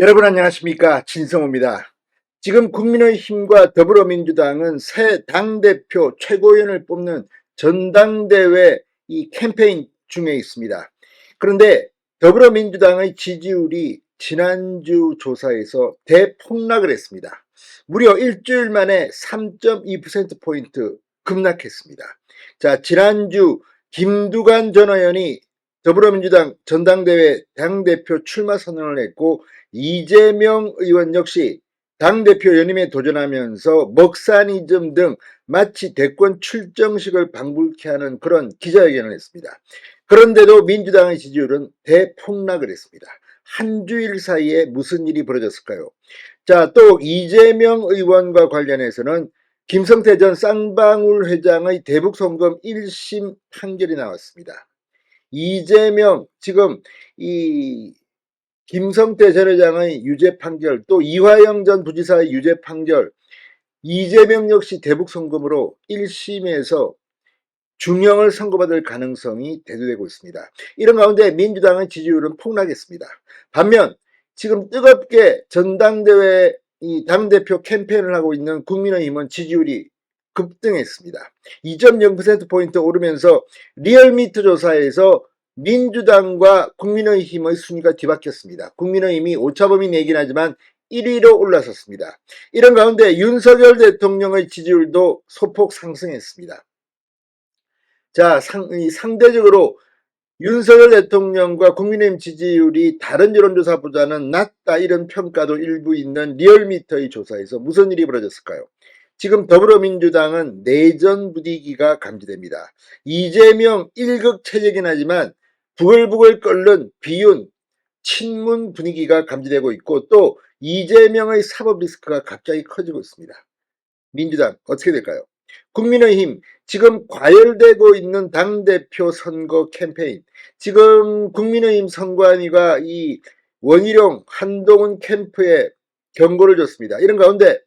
여러분 안녕하십니까, 진성호입니다. 지금 국민의힘과 더불어민주당은 새 당대표 최고위원을 뽑는 전당대회 이 캠페인 중에 있습니다. 그런데 더불어민주당의 지지율이 지난주 조사에서 대폭락을 했습니다. 무려 일주일 만에 3.2%포인트 급락했습니다. 자, 지난주 김두관 전 의원이 더불어민주당 전당대회 당대표 출마 선언을 했고, 이재명 의원 역시 당대표 연임에 도전하면서 먹사니즘 등 마치 대권 출정식을 방불케 하는 그런 기자회견을 했습니다. 그런데도 민주당의 지지율은 대폭락을 했습니다. 한 주일 사이에 무슨 일이 벌어졌을까요? 자, 또 이재명 의원과 관련해서는 김성태 전 쌍방울 회장의 대북송금 1심 판결이 나왔습니다. 이재명 지금 이 김성태 전 회장의 유죄 판결, 또 이화영 전 부지사의 유죄 판결, 이재명 역시 대북 송금으로 1심에서 중형을 선고받을 가능성이 대두되고 있습니다. 이런 가운데 민주당의 지지율은 폭락했습니다. 반면 지금 뜨겁게 전당대회 이 당대표 캠페인을 하고 있는 국민의힘은 지지율이 급등했습니다. 2.0%포인트 오르면서 리얼미터 조사에서 민주당과 국민의힘의 순위가 뒤바뀌었습니다. 국민의힘이 오차범위 내긴 하지만 1위로 올라섰습니다. 이런 가운데 윤석열 대통령의 지지율도 소폭 상승했습니다. 자, 상대적으로 윤석열 대통령과 국민의힘 지지율이 다른 여론조사보다는 낮다, 이런 평가도 일부 있는 리얼미터의 조사에서 무슨 일이 벌어졌을까요? 지금 더불어민주당은 내전 분위기가 감지됩니다. 이재명 1극 체제긴 하지만 부글부글 끓는 비윤 친문 분위기가 감지되고 있고, 또 이재명의 사법 리스크가 갑자기 커지고 있습니다. 민주당 어떻게 될까요? 국민의힘 지금 과열되고 있는 당대표 선거 캠페인, 지금 국민의힘 선관위가 이 원희룡 한동훈 캠프에 경고를 줬습니다. 이런 가운데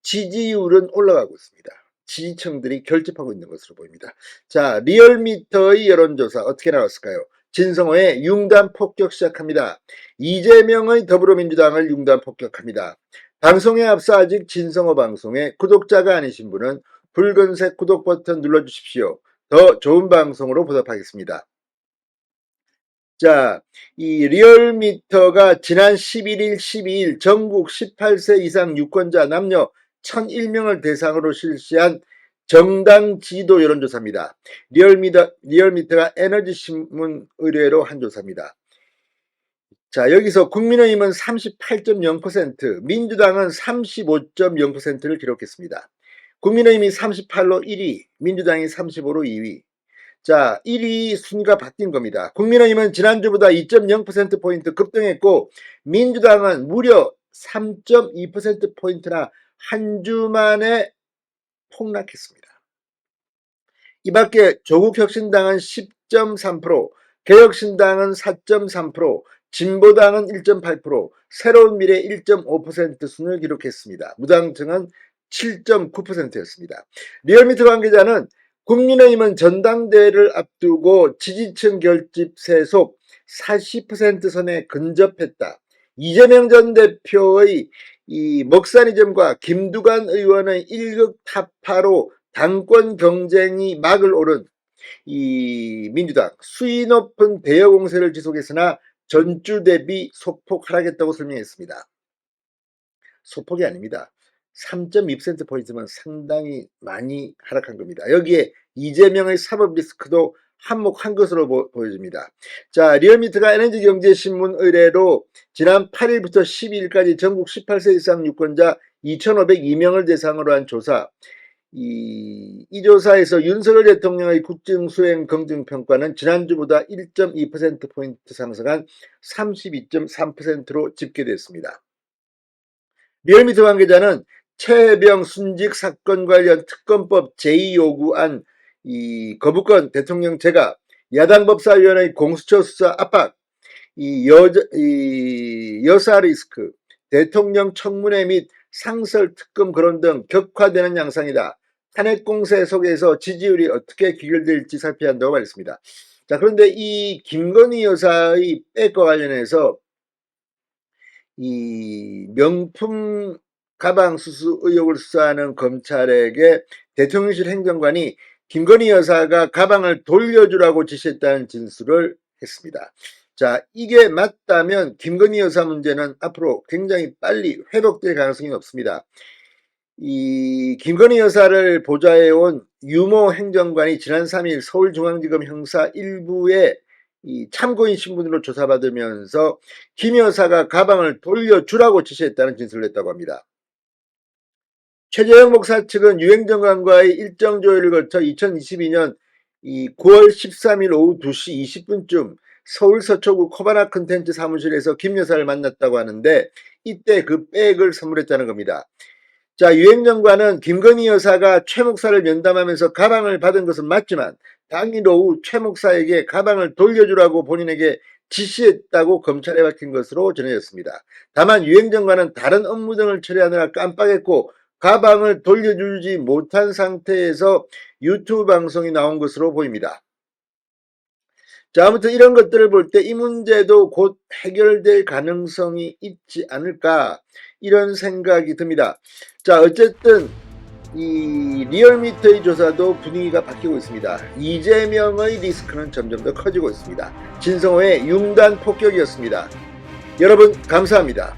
지지율은 올라가고 있습니다. 지지층들이 결집하고 있는 것으로 보입니다. 자, 리얼미터의 여론조사 어떻게 나왔을까요? 진성호의 융단 폭격 시작합니다. 이재명의 더불어민주당을 융단 폭격합니다. 방송에 앞서 아직 진성호 방송에 구독자가 아니신 분은 붉은색 구독 버튼 눌러주십시오. 더 좋은 방송으로 보답하겠습니다. 자, 이 리얼미터가 지난 11일, 12일 전국 18세 이상 유권자 남녀 1001명을 대상으로 실시한 정당 지도 여론조사입니다. 리얼미터가 에너지신문 의뢰로 한 조사입니다. 자, 여기서 국민의힘은 38.0%, 민주당은 35.0%를 기록했습니다. 국민의힘이 38로 1위, 민주당이 35로 2위. 자, 1위 순위가 바뀐 겁니다. 국민의힘은 지난주보다 2.0%포인트 급등했고, 민주당은 무려 3.2%포인트나 한 주 만에 폭락했습니다. 이 밖에 조국혁신당은 10.3%, 개혁신당은 4.3%, 진보당은 1.8%, 새로운미래 1.5% 순을 기록했습니다. 무당층은 7.9%였습니다. 리얼미터 관계자는 국민의힘은 전당대회를 앞두고 지지층 결집 세속 40% 선에 근접했다. 이재명 전 대표의 이 먹사니즘과 김두관 의원의 1극 타파로 당권 경쟁이 막을 오른 이 민주당 수위 높은 대여 공세를 지속했으나 전주 대비 소폭 하락했다고 설명했습니다. 소폭이 아닙니다. 3.2%포인트면 상당히 많이 하락한 겁니다. 여기에 이재명의 사법 리스크도 한몫한 것으로 보여집니다. 자, 리얼미터가 에너지경제신문 의뢰로 지난 8일부터 12일까지 전국 18세 이상 유권자 2,502명을 대상으로 한 조사, 이 조사에서 윤석열 대통령의 국정수행 긍정평가는 지난주보다 1.2%포인트 상승한 32.3%로 집계됐습니다. 리얼미터 관계자는 최혜병 순직 사건 관련 특검법 제2요구안 이 거부권 대통령 제가 야당법사위원회 공수처 수사 압박, 이 여사 리스크, 대통령 청문회 및 상설 특검 거론 등 격화되는 양상이다. 탄핵 공세 속에서 지지율이 어떻게 귀결될지 살펴야 한다고 말했습니다. 자, 그런데 이 김건희 여사의 백과 관련해서 이 명품 가방 수수 의혹을 수사하는 검찰에게 대통령실 행정관이 김건희 여사가 가방을 돌려주라고 지시했다는 진술을 했습니다. 자, 이게 맞다면 김건희 여사 문제는 앞으로 굉장히 빨리 회복될 가능성이 높습니다. 이 김건희 여사를 보좌해온 유모 행정관이 지난 3일 서울중앙지검 형사 1부에 이 참고인 신분으로 조사받으면서 김 여사가 가방을 돌려주라고 지시했다는 진술을 했다고 합니다. 최재형 목사 측은 유행정관과의 일정 조율을 거쳐 2022년 9월 13일 오후 2시 20분쯤 서울 서초구 코바나 컨텐츠 사무실에서 김 여사를 만났다고 하는데 이때 그 백을 선물했다는 겁니다. 자, 유행정관은 김건희 여사가 최 목사를 면담하면서 가방을 받은 것은 맞지만 당일 오후 최 목사에게 가방을 돌려주라고 본인에게 지시했다고 검찰에 밝힌 것으로 전해졌습니다. 다만 유행정관은 다른 업무 등을 처리하느라 깜빡했고 가방을 돌려주지 못한 상태에서 유튜브 방송이 나온 것으로 보입니다. 자, 아무튼 이런 것들을 볼 때 이 문제도 곧 해결될 가능성이 있지 않을까 이런 생각이 듭니다. 자, 어쨌든 이 리얼미터의 조사도 분위기가 바뀌고 있습니다. 이재명의 리스크는 점점 더 커지고 있습니다. 진성호의 융단 폭격이었습니다. 여러분 감사합니다.